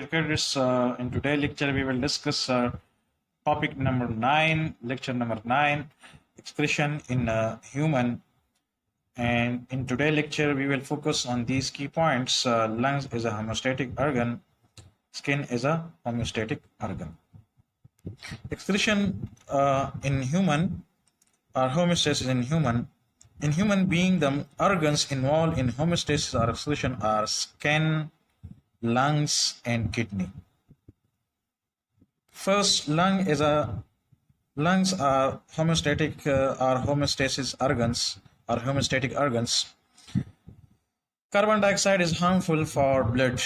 dear cadets. In today's lecture, we will discuss topic number 9, lecture number 9, excretion in human. And in today's lecture, we will focus on these key points. Lungs is a homeostatic organ, skin is a homeostatic organ. Excretion in human, or homeostasis in human. In human being, the organs involved in homeostasis or excretion are skin, lungs, and kidney. First, lungs are homeostatic or homeostasis organs or homeostatic organs. Carbon dioxide is harmful for blood.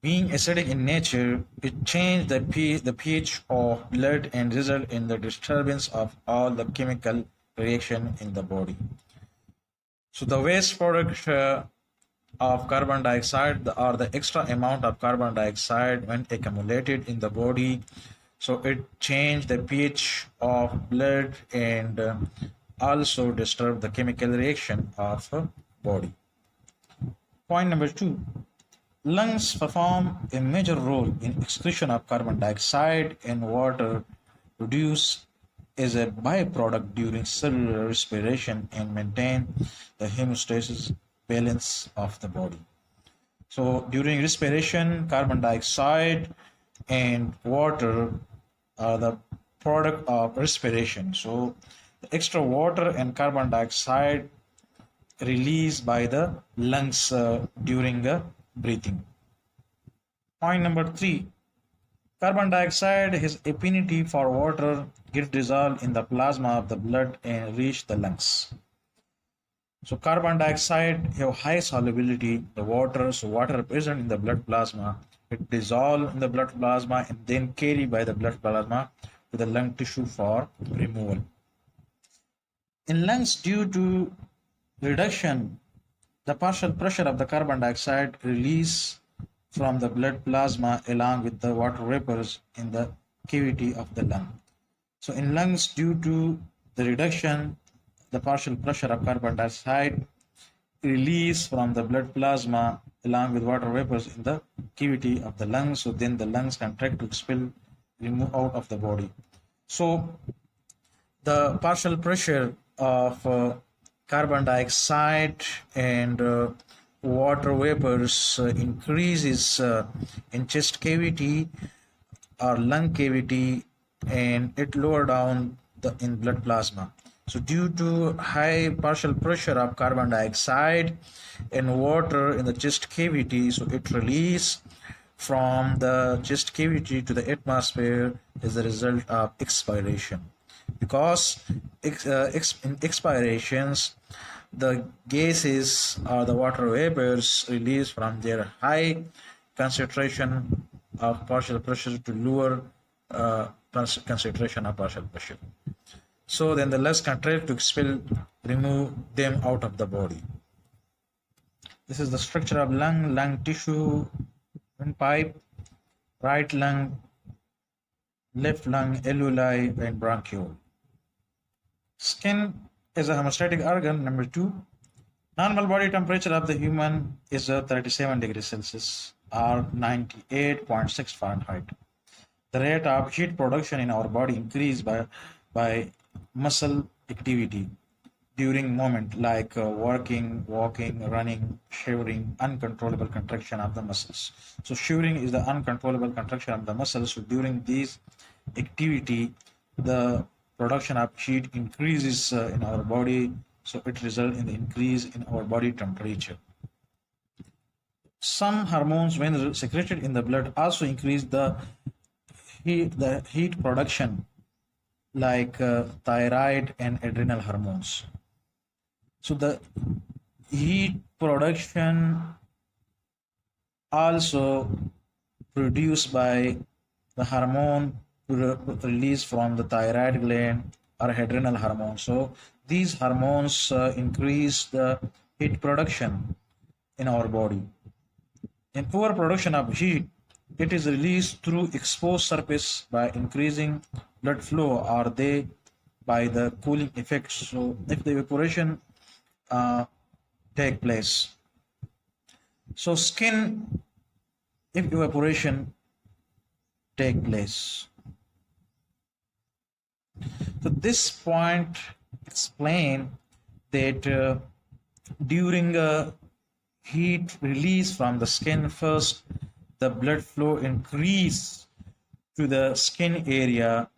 Being acidic in nature, it changes the pH of blood and result in the disturbance of all the chemical reaction in the body. So the waste product of carbon dioxide or the extra amount of carbon dioxide when accumulated in the body, so it changed the pH of blood and also disturb the chemical reaction of body. Point number 2, lungs perform a major role in excretion of carbon dioxide and water produced as a byproduct during cellular respiration and maintain the hemostasis balance of the body. So during respiration, carbon dioxide and water are the product of respiration. So the extra water and carbon dioxide released by the lungs during breathing. Point number 3, carbon dioxide has affinity for water, gets dissolved in the plasma of the blood and reach the lungs. So carbon dioxide have high solubility, the water, so water present in the blood plasma, it dissolve in the blood plasma and then carried by the blood plasma to the lung tissue for removal. In lungs, due to reduction, the partial pressure of the carbon dioxide release from the blood plasma along with the water vapors in the cavity of the lung. So in lungs, due to the reduction, the partial pressure of carbon dioxide release from the blood plasma along with water vapors in the cavity of the lungs. So then the lungs contract to expel, remove out of the body. So the partial pressure of carbon dioxide and water vapors increases in chest cavity or lung cavity, and it lower down in blood plasma. So due to high partial pressure of carbon dioxide and water in the chest cavity, so it release from the chest cavity to the atmosphere as a result of expiration. Because in expirations, the gases or the water vapors release from their high concentration of partial pressure to lower concentration of partial pressure. So then the lungs contract to expel, remove them out of the body. This is the structure of lung tissue, windpipe, right lung, left lung, alveoli, and bronchiole. Skin is a hemostatic organ. Number 2, normal body temperature of the human is 37 degrees Celsius or 98.6 Fahrenheit. The rate of heat production in our body increased by muscle activity during movement like working, walking, running, shivering, uncontrollable contraction of the muscles. So shivering is the uncontrollable contraction of the muscles. So during this activity, the production of heat increases in our body, so it results in the increase in our body temperature. Some hormones, when secreted in the blood, also increase the heat production, like thyroid and adrenal hormones. So the heat production also produced by the hormone released from the thyroid gland or adrenal hormone. So these hormones increase the heat production in our body. In poor production of heat, it is released through exposed surface by increasing blood flow, or they by the cooling effect. So if the evaporation take place, so skin if evaporation take place. So this point explain that during heat release from the skin, first the blood flow increase to the skin area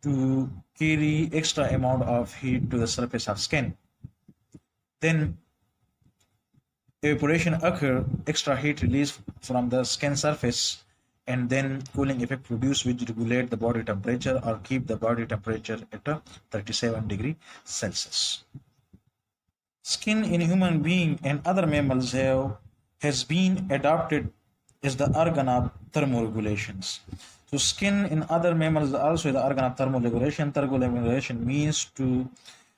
to carry extra amount of heat to the surface of skin. Then evaporation occur, extra heat release from the skin surface, and then cooling effect produced which regulate the body temperature or keep the body temperature at a 37 degrees Celsius. Skin in human being and other mammals has been adopted as the organ of thermoregulations. So skin in other mammals also is the organ of thermoregulation. Thermoregulation means to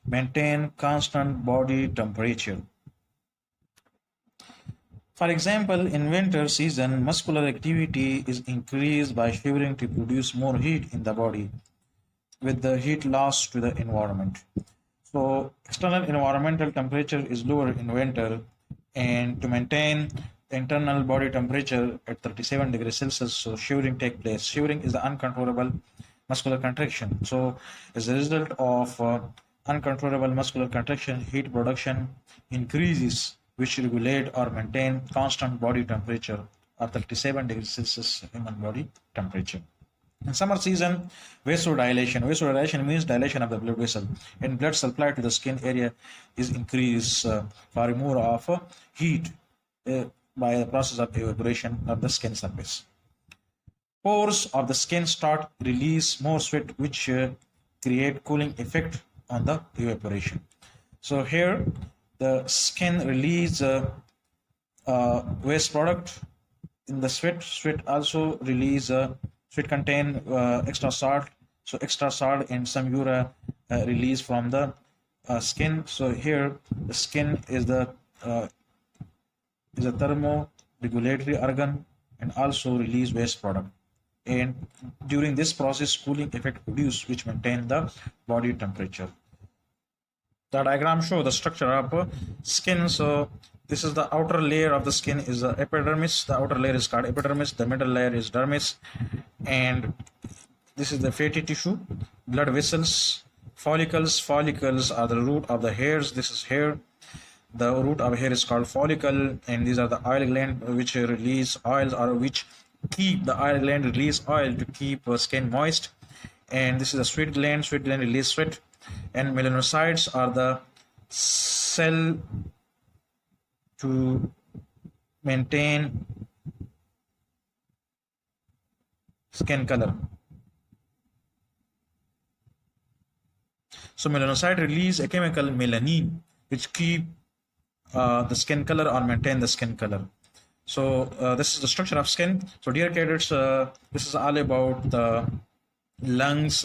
maintain constant body temperature. For example, in winter season, muscular activity is increased by shivering to produce more heat in the body with the heat loss to the environment. So external environmental temperature is lower in winter, and to maintain the internal body temperature at 37 degrees Celsius, so shivering take place. Shivering is the uncontrollable muscular contraction. So as a result of uncontrollable muscular contraction, heat production increases, which regulate or maintain constant body temperature or 37 degrees Celsius human body temperature. In summer season, vasodilation. Vasodilation means dilation of the blood vessel, and blood supply to the skin area is increased for removal of heat by the process of evaporation of the skin surface. Pores of the skin start release more sweat, which create cooling effect on the evaporation. So here the skin release waste product in the sweat. Sweat also release sweat contain extra salt. So extra salt and some urea release from the skin. So here the skin is a thermoregulatory organ and also release waste product. And during this process, cooling effect produced, which maintain the body temperature. The diagram show the structure of skin. So this is the outer layer of the skin is the epidermis. The outer layer is called epidermis. The middle layer is dermis, and this is the fatty tissue, blood vessels, follicles. Follicles are the root of the hairs. This is hair. The root of hair is called follicle, and these are the oil gland which release oils or which keep the oil gland release oil to keep skin moist. And this is the sweat gland. Sweat gland release sweat. And melanocytes are the cell to maintain skin color. So melanocyte release a chemical melanin which keep the skin color or maintain the skin color. So this is the structure of skin. So dear cadets, this is all about the lungs.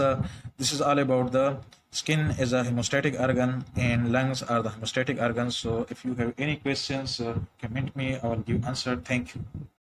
This is all about the skin is a hemostatic organ and lungs are the hemostatic organs. So if you have any questions, comment me, I will give answer. Thank you.